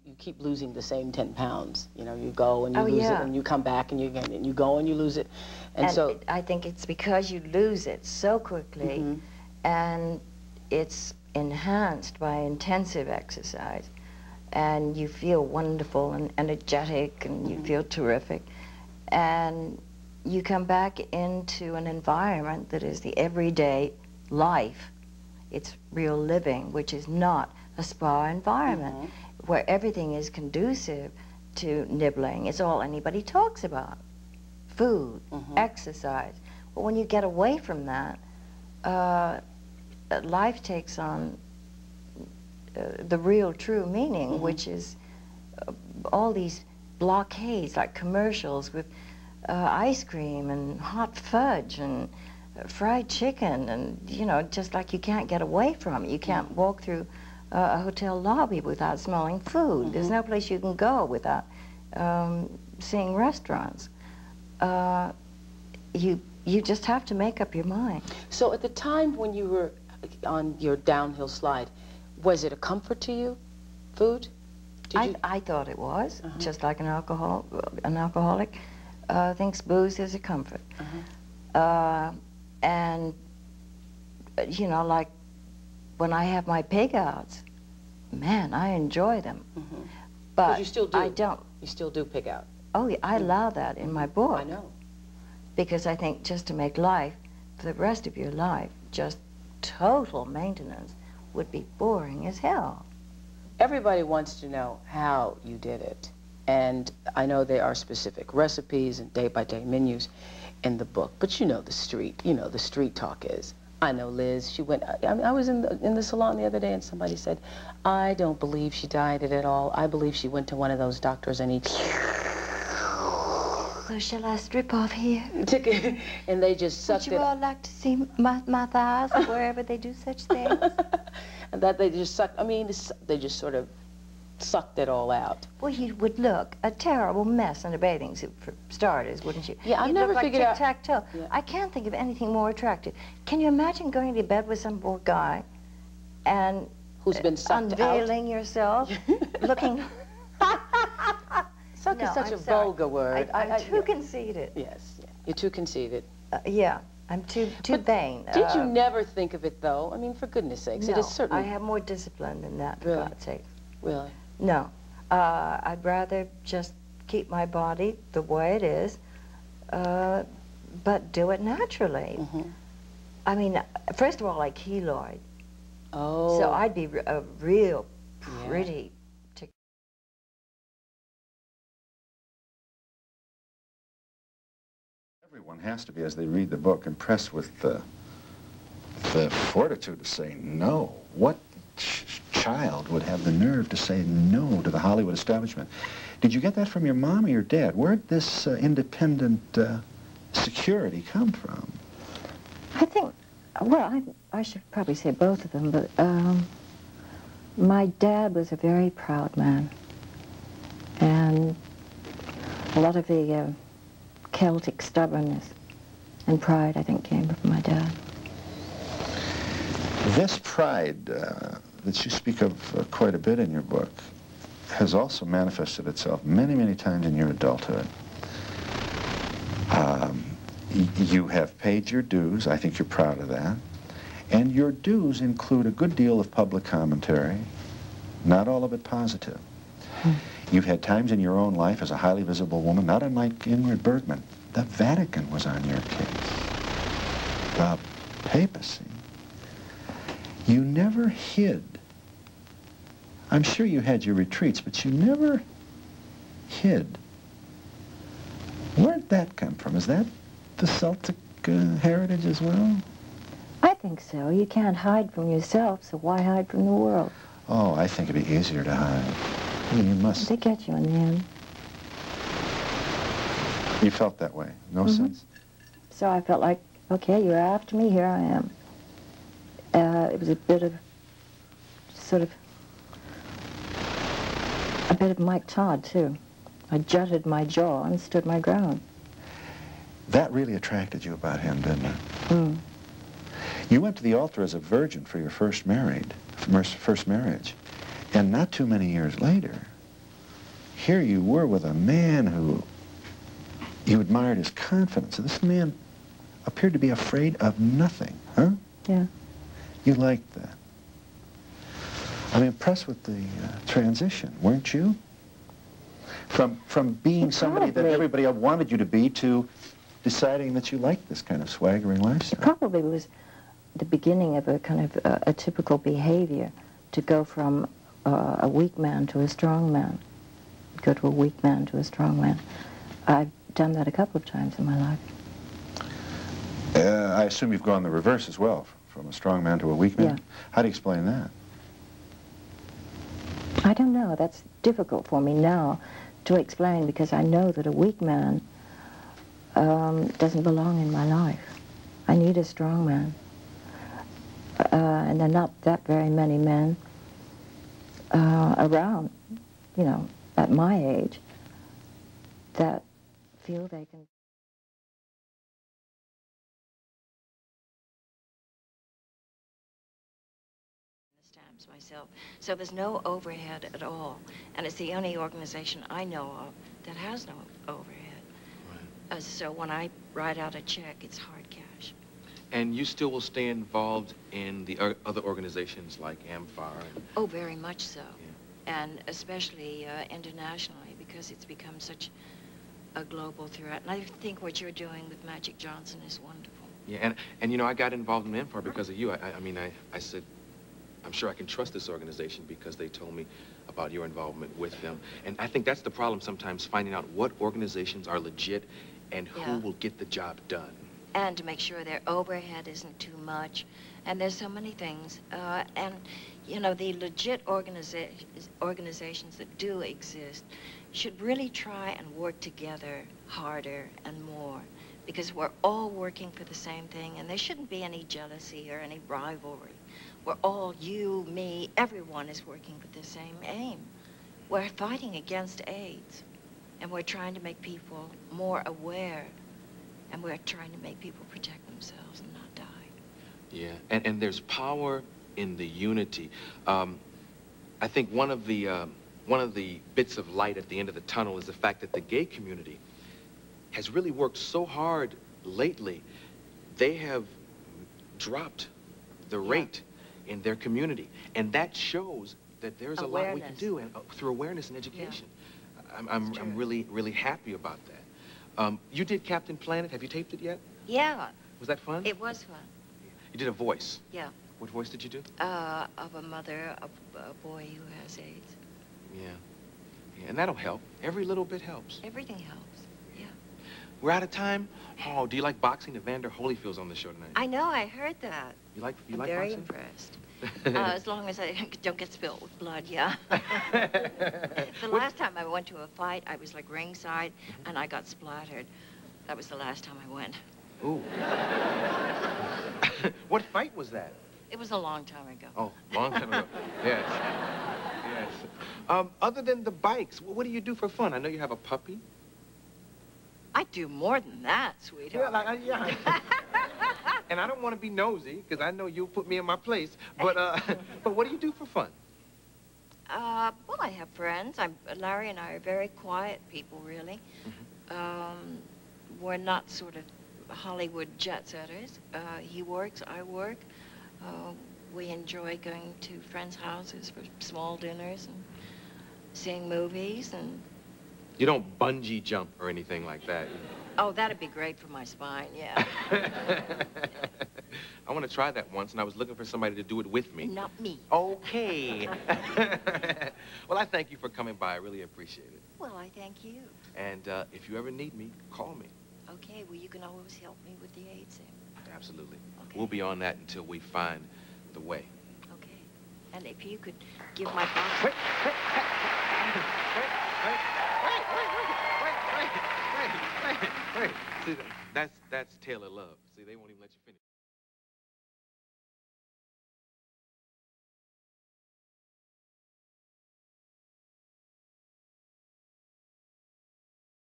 you keep losing the same 10 pounds. You know, you go and you lose it, and you come back and you again, and you go and you lose it. And so I think it's because you lose it so quickly, and it's enhanced by intensive exercise, and you feel wonderful and energetic, and you feel terrific, and you come back into an environment that is the everyday life. It's real living, which is not a spa environment, where everything is conducive to nibbling. It's all anybody talks about. Food, exercise. But when you get away from that, life takes on the real, true meaning, which is all these blockades, like commercials with ice cream and hot fudge and fried chicken, and, you know, just like you can't get away from it. You can't walk through a hotel lobby without smelling food. There's no place you can go without seeing restaurants. You just have to make up your mind. So at the time when you were on your downhill slide, was it a comfort to you, food? I thought it was, just like an alcoholic thinks booze is a comfort. And, you know, like when I have my pig outs, man, I enjoy them. But you still do. I don't. You still do pig out. Oh, yeah, I allow that in my book. I know. Because I think just to make life, for the rest of your life, just total maintenance would be boring as hell. Everybody wants to know how you did it. And I know there are specific recipes and day-by-day menus in the book, but you know the street talk is. I know Liz, she went, I was in the salon the other day and somebody said, I don't believe she dieted at all. I believe she went to one of those doctors and he... Well, shall I strip off here? And they just sucked it. Would you all like to see my thighs wherever they do such things? And that they just sucked, I mean, they just sort of sucked it all out. Well, you would look a terrible mess in a bathing suit, for starters, wouldn't you? Yeah, I've never figured out... tic-tac-toe. Yeah. I can't think of anything more attractive. Can you imagine going to bed with some poor guy and... who's been sucked unveiling yourself, looking... Suck is such a vulgar word. I'm too conceited. Yes, you're too conceited. Yeah, I'm too vain. Did you never think of it, though? I mean, for goodness sakes, it is certainly... I have more discipline than that, for God's sake. Really? No. I'd rather just keep my body the way it is, but do it naturally. I mean, first of all, like keloid. Oh. So I'd be a real pretty... Everyone has to be, as they read the book, impressed with the fortitude to say no. What child would have the nerve to say no to the Hollywood establishment? Did you get that from your mom or your dad? Where'd this independent security come from? I think, well, I should probably say both of them, but my dad was a very proud man. And a lot of the Celtic stubbornness and pride, I think, came from my dad. This pride that you speak of quite a bit in your book has also manifested itself many, many times in your adulthood. You have paid your dues. I think you're proud of that. And your dues include a good deal of public commentary, not all of it positive. You've had times in your own life as a highly visible woman, not unlike Ingrid Bergman. The Vatican was on your case. The papacy. You never hid. I'm sure you had your retreats, but you never hid. Where'd that come from? Is that the Celtic heritage as well? I think so. You can't hide from yourself, so why hide from the world? Oh, I think it'd be easier to hide. I mean, you must... They get you in the end. You felt that way? No sense? So I felt like, okay, you're after me, here I am. It was a bit of, sort of, a bit of Mike Todd, too. I jutted my jaw and stood my ground. That really attracted you about him, didn't it? You went to the altar as a virgin for your first marriage. And not too many years later, here you were with a man who you admired his confidence. This man appeared to be afraid of nothing, huh? Yeah. You liked that. I'm impressed with the transition, weren't you? From being somebody that everybody wanted you to be to deciding that you liked this kind of swaggering lifestyle. It probably was the beginning of a kind of a typical behavior to go from a weak man to a strong man, go to a weak man to a strong man. I've done that a couple of times in my life. I assume you've gone the reverse as well, from a strong man to a weak man? Yeah. How do you explain that? I don't know. That's difficult for me now to explain, because I know that a weak man doesn't belong in my life. I need a strong man. And there are not that very many men around, you know, at my age, that feel they can... stamps myself. So there's no overhead at all. And it's the only organization I know of that has no overhead. Right. So when I write out a check, it's hard cash. And you still will stay involved in the other organizations like AMFAR? Oh, very much so. Yeah. And especially internationally, because it's become such a global threat. And I think what you're doing with Magic Johnson is wonderful. Yeah, and you know, I got involved in AMFAR because of you. I mean, I said, I'm sure I can trust this organization because they told me about your involvement with them. And I think that's the problem sometimes, finding out what organizations are legit and who will get the job done. And to make sure their overhead isn't too much. And there's so many things. And, you know, the legit organizations that do exist should really try and work together harder and more, because we're all working for the same thing, and there shouldn't be any jealousy or any rivalry. We're all, you, me, everyone is working for the same aim. We're fighting against AIDS, and we're trying to make people more aware, and we're trying to make people protect themselves and not die. Yeah, and there's power in the unity. I think one of the bits of light at the end of the tunnel is the fact that the gay community has really worked so hard lately. They have dropped the rate in their community, and that shows that there's a lot we can do, and through awareness and education. Yeah. I'm really happy about that. You did Captain Planet. Have you taped it yet? Yeah. Was that fun? It was fun. You did a voice. Yeah. What voice did you do? Of a mother of a boy who has AIDS. Yeah. And that'll help. Every little bit helps. Everything helps. Yeah. We're out of time. Oh, do you like boxing? Evander Holyfield's on the show tonight. I know. I heard that. You like I'm boxing? very impressed. As long as I don't get spilled with blood, yeah. The last time I went to a fight, I was like ringside, and I got splattered. That was the last time I went. Ooh. What fight was that? It was a long time ago. Oh, long time ago. Yes. Yes. Other than the bikes, what do you do for fun? I know you have a puppy. I do more than that, sweetheart. Yeah, and I don't want to be nosy, because I know you'll put me in my place. But what do you do for fun? Well, I have friends. Larry and I are very quiet people, really. We're not sort of Hollywood jet setters. He works, I work. We enjoy going to friends' houses for small dinners and seeing movies. And you don't bungee jump or anything like that? Oh, that'd be great for my spine, yeah. I want to try that once, and I was looking for somebody to do it with me. Not me. Okay. Well, I thank you for coming by. I really appreciate it. Well, I thank you. And if you ever need me, call me. Okay, well, you can always help me with the AIDS thing. Absolutely. Okay. We'll be on that until we find the way. Okay. And if you could give my box... Wait. See, that's Taylor Love. See, they won't even let you finish.